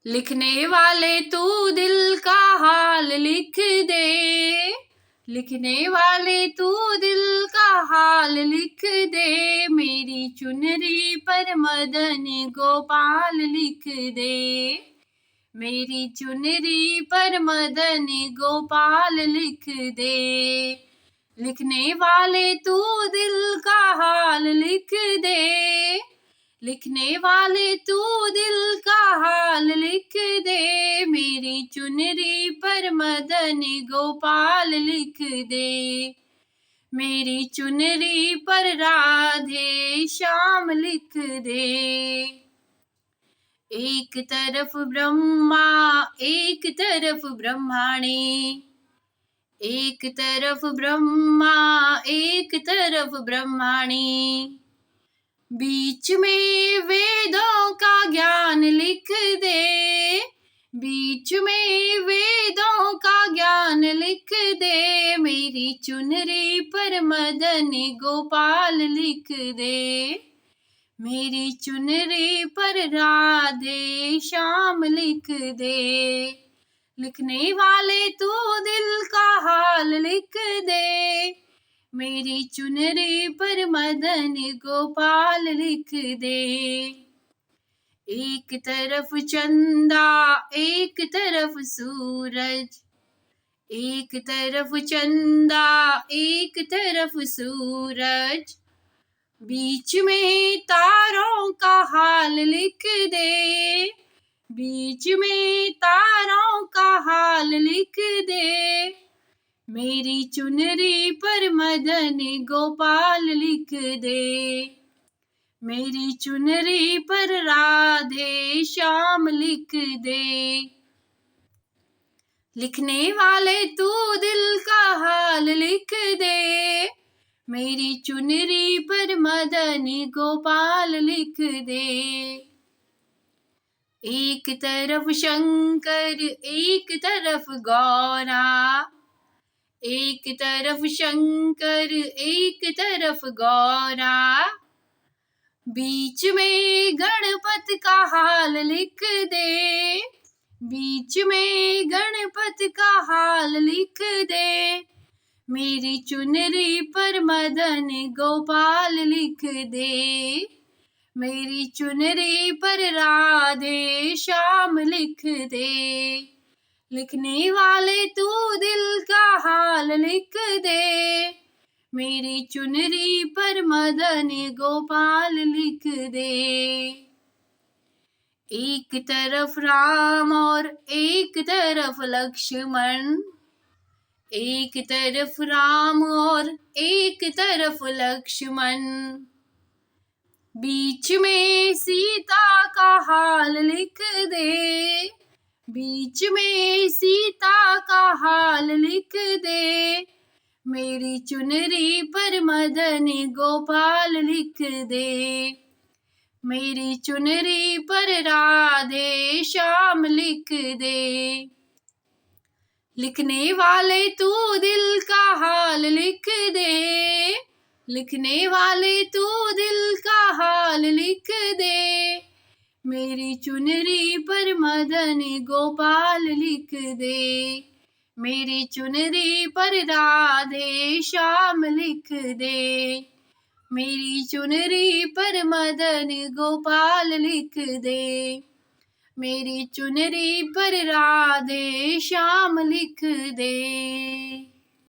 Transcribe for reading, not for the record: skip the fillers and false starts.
लिखने वाले तू दिल का हाल लिख दे, लिखने वाले तू दिल का हाल लिख दे, मेरी चुनरी पर मदन गोपाल लिख दे, मेरी चुनरी पर मदन गोपाल लिख दे। लिखने वाले तू दिल का हाल लिख दे, लिखने वाले तू दिल का हाल लिख दे, मेरी चुनरी पर मदन गोपाल लिख दे, मेरी चुनरी पर राधे श्याम लिख दे। एक तरफ ब्रह्मा एक तरफ ब्रह्माणी, एक तरफ ब्रह्मा एक तरफ ब्रह्माणी, बीच में वेदों का ज्ञान लिख दे, बीच में वेदों का ज्ञान लिख दे, मेरी चुनरी पर मदन गोपाल लिख दे, मेरी चुनरी पर राधे श्याम लिख दे। लिखने वाले तू दिल का हाल लिख दे, मेरी चुनरी पर मदन गोपाल लिख दे। एक तरफ चंदा एक तरफ सूरज, एक तरफ चंदा एक तरफ सूरज, बीच में तारों का हाल लिख दे, बीच में तारों का हाल लिख दे, मेरी चुनरी पर मदन गोपाल लिख दे, मेरी चुनरी पर राधे श्याम लिख दे। लिखने वाले तू दिल का हाल लिख दे, मेरी चुनरी पर मदन गोपाल लिख दे। एक तरफ शंकर एक तरफ गौरा, एक तरफ शंकर एक तरफ गौरा, बीच में गणपत का हाल लिख दे, बीच में गणपत का हाल लिख दे, मेरी चुनरी पर मदन गोपाल लिख दे, मेरी चुनरी पर राधे श्याम लिख दे। लिखने वाले तू दिल का हाल लिख दे, मेरी चुनरी पर मदन गोपाल लिख दे। एक तरफ राम और एक तरफ लक्ष्मण, एक तरफ राम और एक तरफ लक्ष्मण, बीच में सीता का हाल लिख दे, बीच में सीता का हाल लिख दे, मेरी चुनरी पर मदन गोपाल लिख दे, मेरी चुनरी पर राधे श्याम लिख दे। लिखने वाले तू दिल का हाल लिख दे, लिखने वाले तू दिल का हाल लिख दे, मेरी चुनरी पर मदन गोपाल लिख दे, मेरी चुनरी पर राधे श्याम लिख दे, मेरी चुनरी पर मदन गोपाल लिख दे, मेरी चुनरी पर राधे श्याम लिख दे।